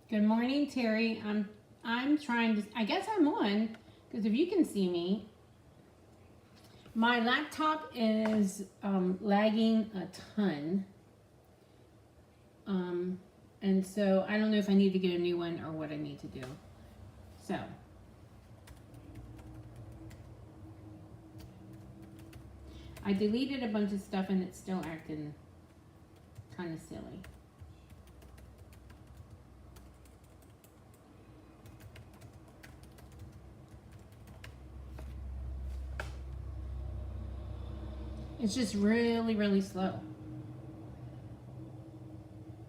Good morning, Terry. I'm trying to, I guess I'm on, because if you can see me, my laptop is lagging a ton. And so I don't know if I need to get a new one or what I need to do. So I deleted a bunch of stuff and it's still acting kind of silly. It's just really, really slow.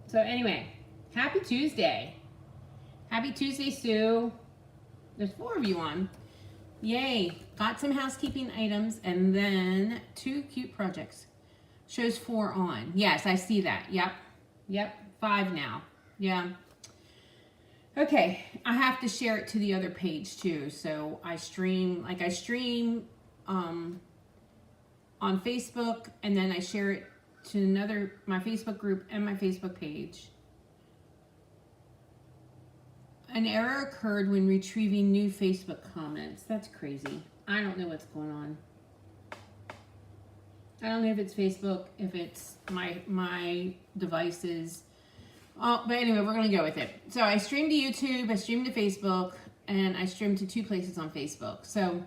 So anyway, happy Tuesday. Happy Tuesday, Sue. There's 4 of you on. Yay. Got some housekeeping items and then 2 cute projects. Shows 4 on. Yes, I see that. Yep. 5 now. Yeah. Okay. I have to share it to the other page too. So I stream on Facebook, and then I share it to my Facebook group and my Facebook page. An error occurred when retrieving new Facebook comments. That's crazy. I don't know what's going on. I don't know if it's Facebook, if it's my devices. Oh, but anyway, we're gonna go with it. So I streamed to YouTube, I streamed to Facebook, and I streamed to 2 places on Facebook. So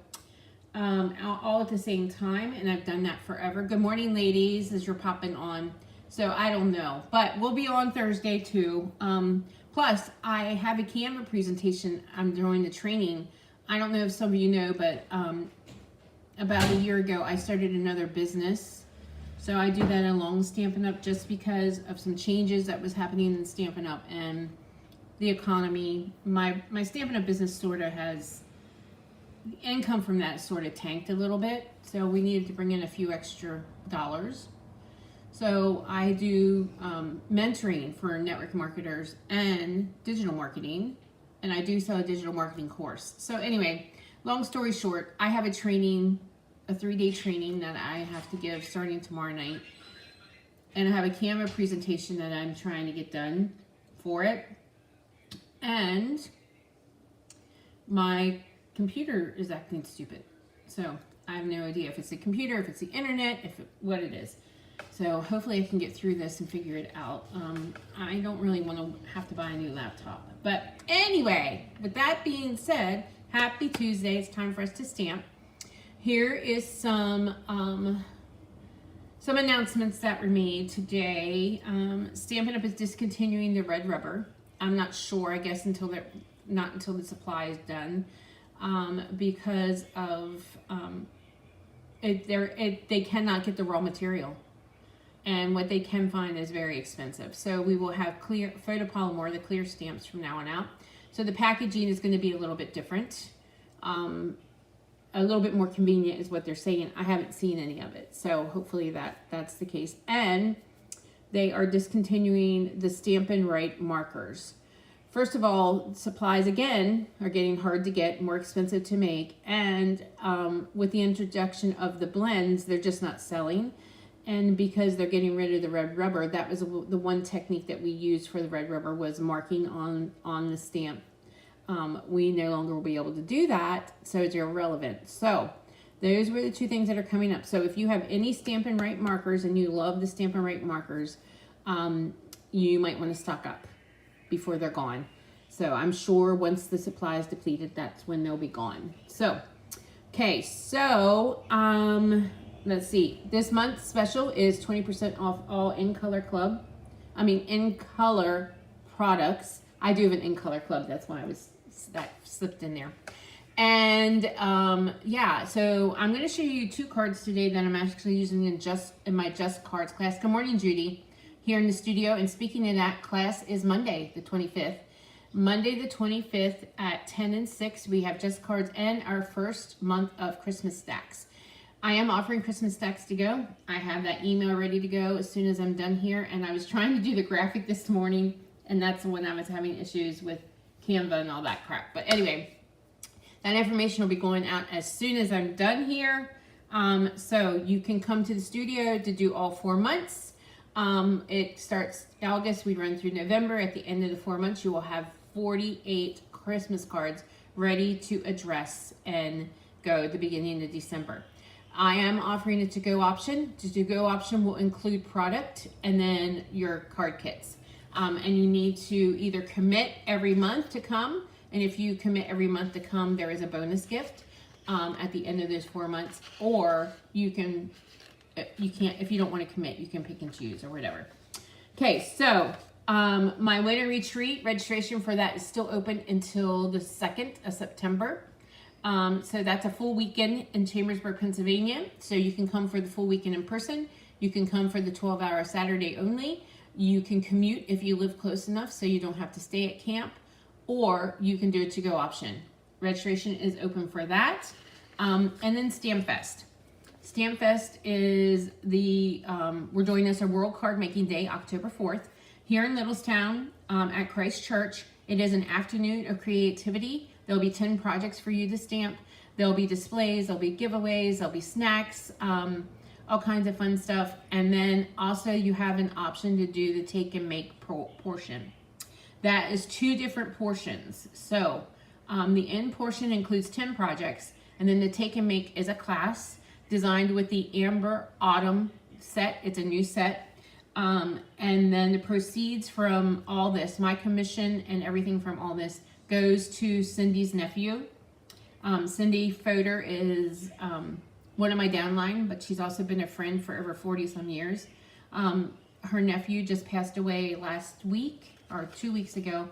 all at the same time, and I've done that forever. Good morning, ladies, as you're popping on. So I don't know, but we'll be on Thursday too. Plus, I have a Canva presentation I'm doing the training. I don't know if some of you know, but about a year ago, I started another business. So I do that along Stampin' Up! Just because of some changes that was happening in Stampin' Up! And the economy. My Stampin' Up! Business sort of has income from that sort of tanked a little bit, so we needed to bring in a few extra dollars. So I do mentoring for network marketers and digital marketing, and I do sell a digital marketing course. So anyway, long story short, I have a 3-day training that I have to give starting tomorrow night, and I have a Canva presentation that I'm trying to get done for it, and my computer is acting stupid. So I have no idea if it's the computer, if it's the internet, what it is. So hopefully I can get through this and figure it out. I don't really want to have to buy a new laptop. But anyway, with that being said, happy Tuesday. It's time for us to stamp. Here is some announcements that were made today. Stampin' Up! Is discontinuing the red rubber. I'm not sure, I guess not until the supply is done. Because of they cannot get the raw material, and what they can find is very expensive. So we will have clear photopolymer, the clear stamps from now on out. So the packaging is going to be a little bit different, a little bit more convenient is what they're saying. I haven't seen any of it, so hopefully that's the case. And they are discontinuing the Stampin' Right markers. First of all, supplies, again, are getting hard to get, more expensive to make. And with the introduction of the blends, they're just not selling. And because they're getting rid of the red rubber, that was the one technique that we used for the red rubber, was marking on the stamp. We no longer will be able to do that, so it's irrelevant. So those were the 2 things that are coming up. So if you have any Stampin' Right markers and you love the Stampin' Right markers, you might want to stock up before they're gone. So I'm sure once the supply is depleted, that's when they'll be gone. So, okay, so let's see. This month's special is 20% off all In Color products. I do have an In Color Club, that's why that slipped in there. And yeah, so I'm going to show you 2 cards today that I'm actually using in my Just Cards class. Good morning, Judy, here in the studio. And speaking of that, class is Monday the 25th. Monday the 25th at 10 and 6, we have Just Cards and our first month of Christmas stacks. I am offering Christmas stacks to go. I have that email ready to go as soon as I'm done here. And I was trying to do the graphic this morning, and that's when I was having issues with Canva and all that crap. But anyway, that information will be going out as soon as I'm done here. So you can come to the studio to do all 4 months. It starts August, we run through November. At the end of the 4 months, you will have 48 Christmas cards ready to address and go at the beginning of December. I am offering a to-go option. The to-go option will include product and then your card kits. And you need to either commit every month to come, and if you commit every month to come, there is a bonus gift at the end of those 4 months, or you can't, if you don't want to commit, you can pick and choose or whatever. Okay, so my winter retreat registration for that is still open until the 2nd of September. So that's a full weekend in Chambersburg, Pennsylvania. So you can come for the full weekend in person. You can come for the 12-hour Saturday only. You can commute if you live close enough so you don't have to stay at camp, or you can do a to-go option. Registration is open for that. And then Stamp Fest. Stamp Fest is we're doing this a World Card Making Day, October 4th, here in Littlestown at Christ Church. It is an afternoon of creativity. There'll be 10 projects for you to stamp. There'll be displays, there'll be giveaways, there'll be snacks, all kinds of fun stuff. And then also you have an option to do the take and make portion. That is 2 different portions. So the end portion includes 10 projects, and then the take and make is a class designed with the Amber Autumn set. It's a new set. And then the proceeds from all this, my commission and everything from all this, goes to Cindy's nephew. Cindy Fodor is one of my downline, but she's also been a friend for over 40 some years. Her nephew just passed away last week or 2 weeks ago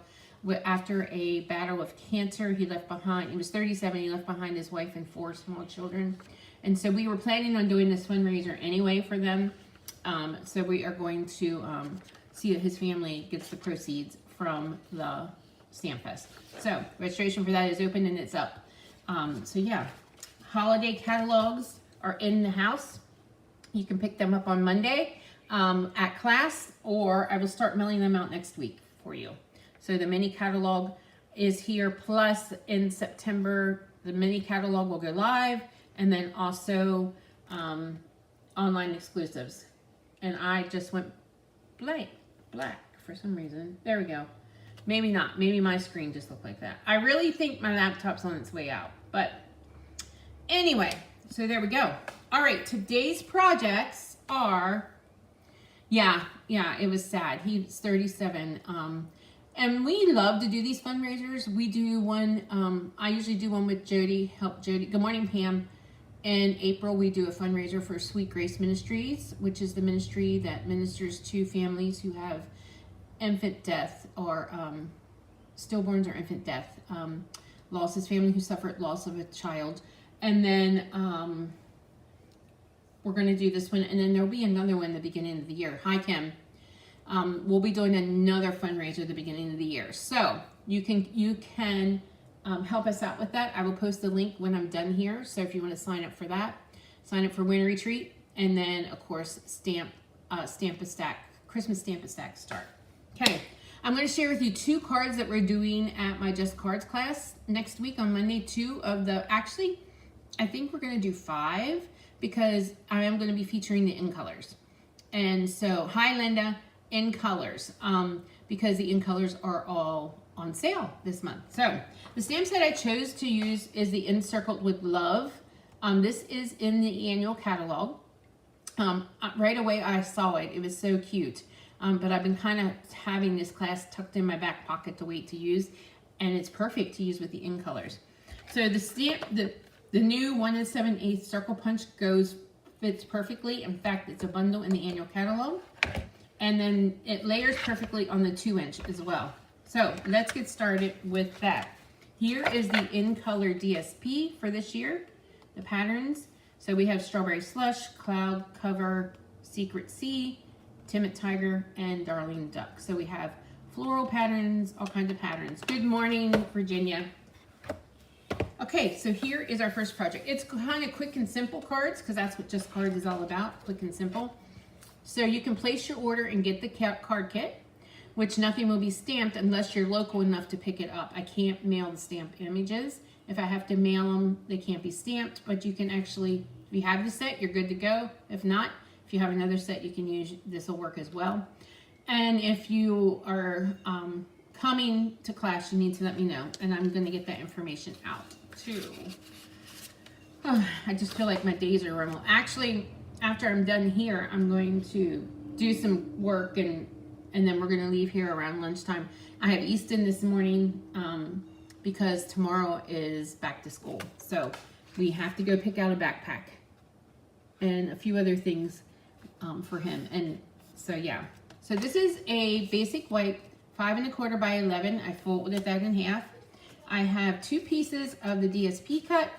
after a battle of cancer. He was 37, he left behind his wife and 4 small children. And so we were planning on doing this fundraiser anyway for them. So we are going to see that his family gets the proceeds from the Stamp Fest. So registration for that is open and it's up. So yeah, holiday catalogs are in the house. You can pick them up on Monday at class, or I will start mailing them out next week for you. So the mini catalog is here, plus in September, the mini catalog will go live, and then also online exclusives. And I just went black for some reason. There we go. Maybe not. Maybe my screen just looked like that. I really think my laptop's on its way out. But anyway, so there we go. All right, today's projects are, yeah, it was sad. He's 37. And we love to do these fundraisers. We do one, I usually do one with Jody, help Jody. Good morning, Pam. In April, we do a fundraiser for Sweet Grace Ministries, which is the ministry that ministers to families who have infant death or stillborns or infant death, losses, family who suffered loss of a child. And then we're going to do this one, and then there'll be another one at the beginning of the year. Hi, Kim. We'll be doing another fundraiser at the beginning of the year. So you can help us out with that. I will post the link when I'm done here. So if you want to sign up for that, sign up for Winter Retreat, and then of course Stamp a Stack, Christmas Stamp a Stack start. Okay, I'm going to share with you 2 cards that we're doing at my Just Cards class next week on Monday. 2 of the, actually, I think we're going to do 5 because I am going to be featuring the in colors. And so, hi Linda, in colors, because the in colors are all on sale this month. So the stamp set I chose to use is the Encircled with Love. This is in the annual catalog. Right away I saw it. It was so cute. But I've been kind of having this class tucked in my back pocket to wait to use, and it's perfect to use with the in colors. So the stamp, the new 1 7/8 circle punch fits perfectly. In fact, it's a bundle in the annual catalog, and then it layers perfectly on the 2-inch as well. So let's get started with that. Here is the in color DSP for this year, the patterns. So we have Strawberry Slush, Cloud Cover, Secret Sea, Timid Tiger, and Darling Duck. So we have floral patterns, all kinds of patterns. Good morning, Virginia. Okay, so here is our first project. It's kind of quick and simple cards, because that's what Just Cards is all about, quick and simple. So you can place your order and get the card kit, which nothing will be stamped unless you're local enough to pick it up. I can't mail the stamped images. If I have to mail them, they can't be stamped, but you can actually, if you have the set, you're good to go. If not, if you have another set, you can use, this will work as well. And if you are coming to class, you need to let me know, and I'm going to get that information out too. Oh, I just feel like my days are running. Actually, after I'm done here, I'm going to do some work, and then we're going to leave here around lunchtime. I have Easton this morning because tomorrow is back to school. So we have to go pick out a backpack and a few other things for him. And so, yeah. So this is a basic white 5 1/4 by 11. I folded that in half. I have 2 pieces of the DSP cut.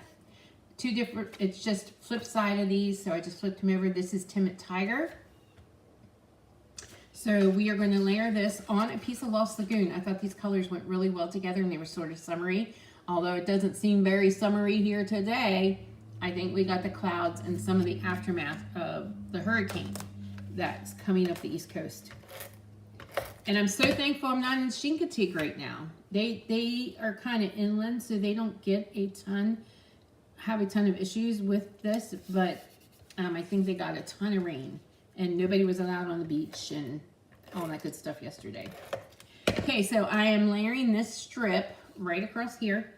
2 different, it's just flip side of these. So I just flipped them over. This is Timid Tiger. So we are going to layer this on a piece of Lost Lagoon. I thought these colors went really well together and they were sort of summery. Although it doesn't seem very summery here today, I think we got the clouds and some of the aftermath of the hurricane that's coming up the East Coast. And I'm so thankful I'm not in Chincoteague right now. They are kind of inland, so they don't get have a ton of issues with this, but I think they got a ton of rain and nobody was allowed on the beach and all that good stuff yesterday. Okay, so I am layering this strip right across here.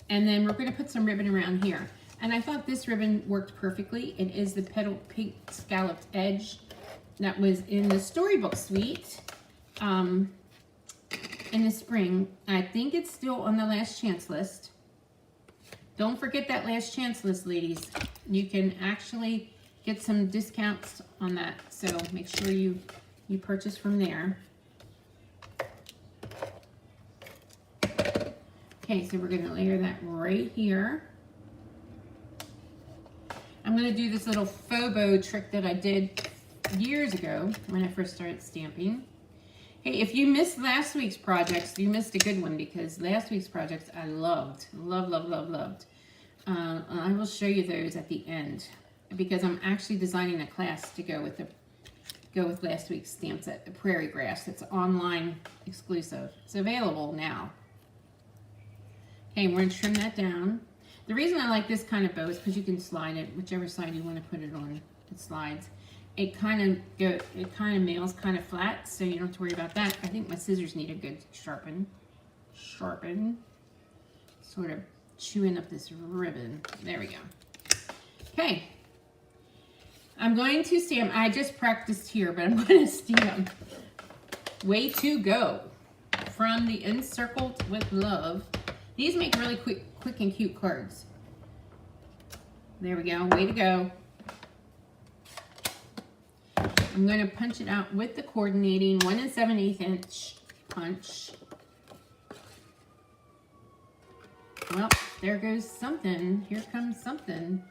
And then we're going to put some ribbon around here. And I thought this ribbon worked perfectly. It is the Petal Pink Scalloped Edge that was in the Storybook Suite in the spring. I think it's still on the last chance list. Don't forget that last chance list, ladies. You can actually get some discounts on that. So make sure you purchase from there. Okay, so we're going to layer that right here. I'm going to do this little faux bow trick that I did years ago when I first started stamping. Hey, if you missed last week's projects, you missed a good one, because last week's projects I loved. I will show you those at the end, because I'm actually designing a class to go with last week's stamp set, the Prairie Grass. It's online exclusive. It's available now. Okay, we're going to trim that down. The reason I like this kind of bow is because you can slide it whichever side you want to put it on. It slides. It kind of mails kind of flat, so you don't have to worry about that. I think my scissors need a good sharpen. Sort of chewing up this ribbon. There we go. Okay. I'm going to stamp. I just practiced here, but I'm going to stamp Way to Go from the Encircled with Love. These make really quick and cute cards. There we go. Way to go. I'm going to punch it out with the coordinating 1 7/8 inch punch. Well, there goes something. Here comes something.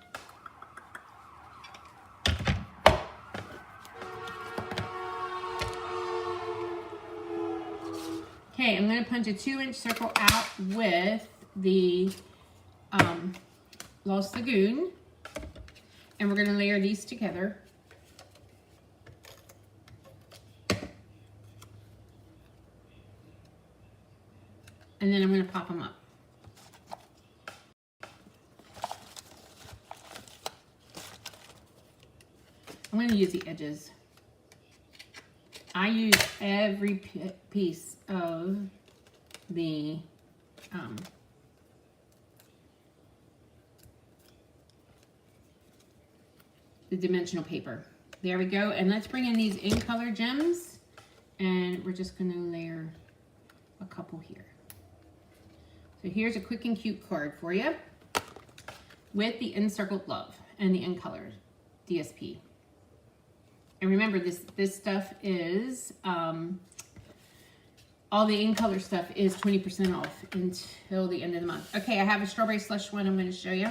Okay, I'm going to punch a 2-inch circle out with the Lost Lagoon, and we're going to layer these together. And then I'm going to pop them up. I'm going to use the edges. I use every piece of the dimensional paper. There we go. And let's bring in these in color gems, and we're just going to layer a couple here. So here's a quick and cute card for you with the Encircled Love and the in color DSP. And remember, this stuff is all the in color stuff is 20% off until the end of the month. Okay, I have a strawberry slush one I'm going to show you.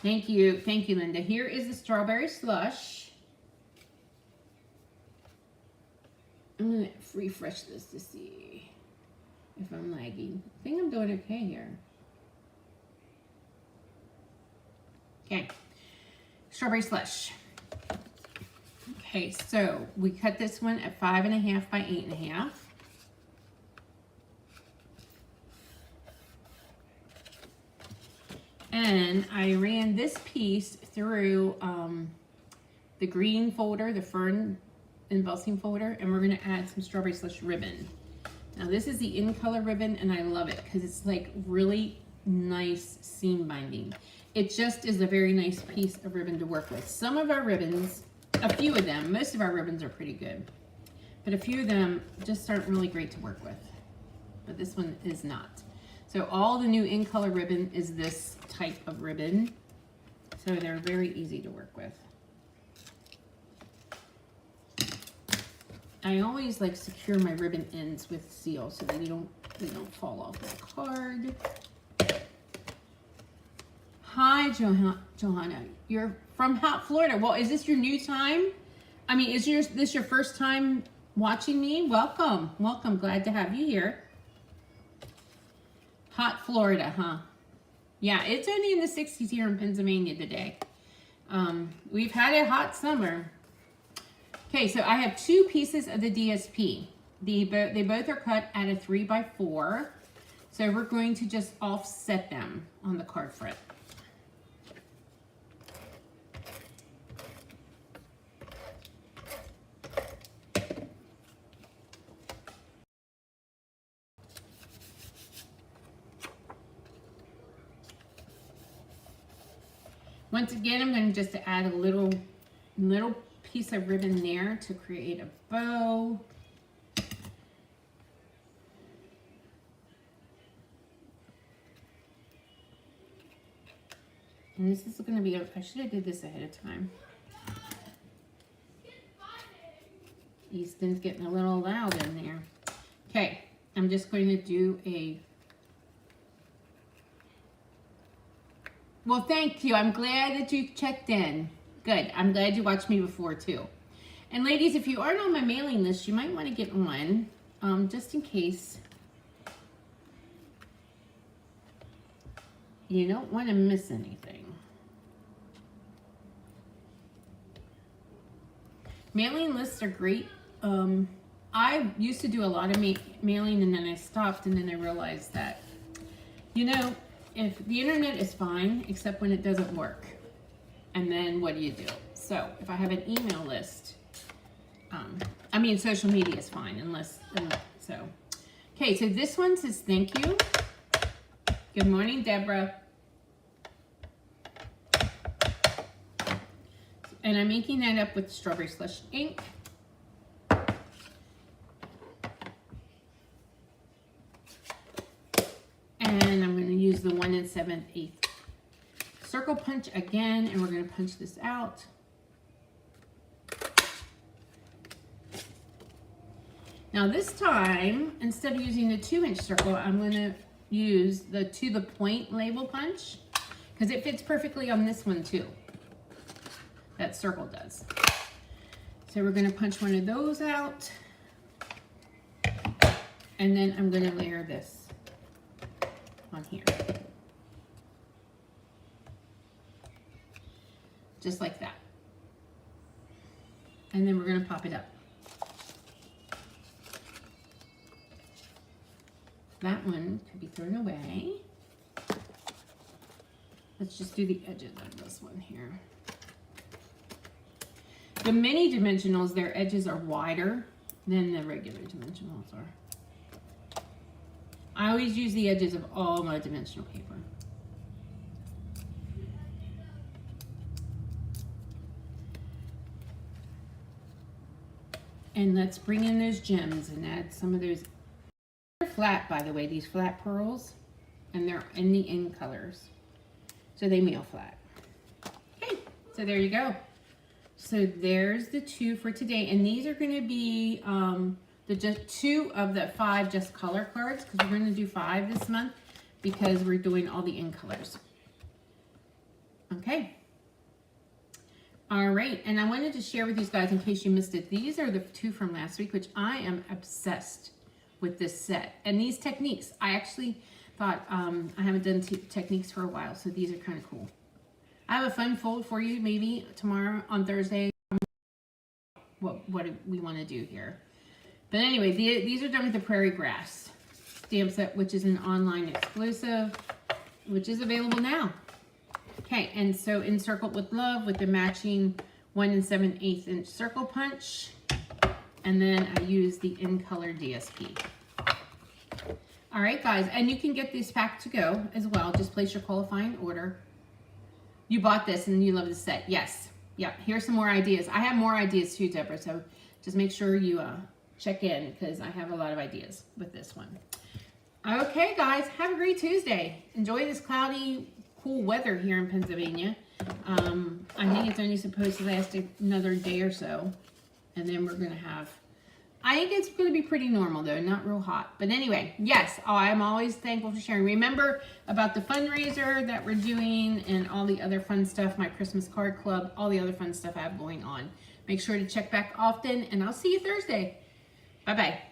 Thank you, Linda. Here is the strawberry slush. I'm going to refresh this to see if I'm lagging. I think I'm doing okay here. Okay, strawberry slush. Okay, so we cut this one at 5 1/2 by 8 1/2. And I ran this piece through the green folder, the fern embossing folder, and we're gonna add some strawberry slush ribbon. Now this is the in color ribbon, and I love it because it's like really nice seam binding. It just is a very nice piece of ribbon to work with. Some of our ribbons, a few of them, most of our ribbons are pretty good, but a few of them just aren't really great to work with. But this one is not. So all the new in color ribbon is this type of ribbon. So they're very easy to work with. I always like secure my ribbon ends with seal so that they don't fall off my card. Hi, Johanna. You're from Florida. Well, is this your new time? I mean, is this your first time watching me? Welcome. Welcome. Glad to have you here. Hot Florida, huh? Yeah, it's only in the 60s here in Pennsylvania today. We've had a hot summer. Okay, so I have 2 pieces of the DSP. They both are cut at a 3x4. So we're going to just offset them on the card front. Once again, I'm going to just add a little piece of ribbon there to create a bow. And this is going to be, I should have did this ahead of time. Easton's getting a little loud in there. Okay, I'm just going to do a, well, thank you. I'm glad that you checked in. Good. I'm glad you watched me before too. And ladies, if you aren't on my mailing list, you might want to get on, just in case you don't want to miss anything. Mailing lists are great. I used to do a lot of mailing, and then I stopped, and then I realized that, you know, if the internet is fine, except when it doesn't work. And then what do you do? So if I have an email list, I mean, social media is fine, unless, so. Okay, so this one says thank you. Good morning, Deborah. And I'm making that up with strawberry slush ink. And I'm going to use the 1 7/8 circle punch again, and we're going to punch this out. Now this time, instead of using the 2-inch circle, I'm going to use the to the point label punch, because it fits perfectly on this one too. That circle does. So we're going to punch one of those out, and then I'm going to layer this on here. Just like that. And then we're going to pop it up. That one could be thrown away. Let's just do the edges of this one here. The mini dimensionals, their edges are wider than the regular dimensionals are. I always use the edges of all my dimensional paper. And let's bring in those gems and add some of those. They're flat, by the way, these flat pearls, and they're in the in colors, so they mail flat. Okay, so there you go. So there's the 2 for today, and these are going to be the just 2 of the 5 just color cards, because we're going to do 5 this month because we're doing all the in colors. Okay. All right, and I wanted to share with you guys, in case you missed it, these are the 2 from last week, which I am obsessed with this set. And these techniques, I actually thought, I haven't done techniques for a while, so these are kind of cool. I have a fun fold for you maybe tomorrow on Thursday, what we want to do here. But anyway, these are done with the Prairie Grass stamp set, which is an online exclusive, which is available now. Okay, and so Encircled with Love with the matching 1 7/8 inch circle punch, and then I use the In Color DSP. All right, guys, and you can get this pack to go as well. Just place your qualifying order. You bought this and you love the set. Yes. Yeah, here's some more ideas. I have more ideas too, Deborah, so just make sure you check in because I have a lot of ideas with this one. Okay, guys, have a great Tuesday. Enjoy this cloudy, cool weather here in Pennsylvania. I think it's only supposed to last another day or so, and then we're going to have, I think it's going to be pretty normal though, not real hot. But anyway, yes, I'm always thankful for sharing. Remember about the fundraiser that we're doing and all the other fun stuff, my Christmas card club, all the other fun stuff I have going on. Make sure to check back often, and I'll see you Thursday. Bye-bye.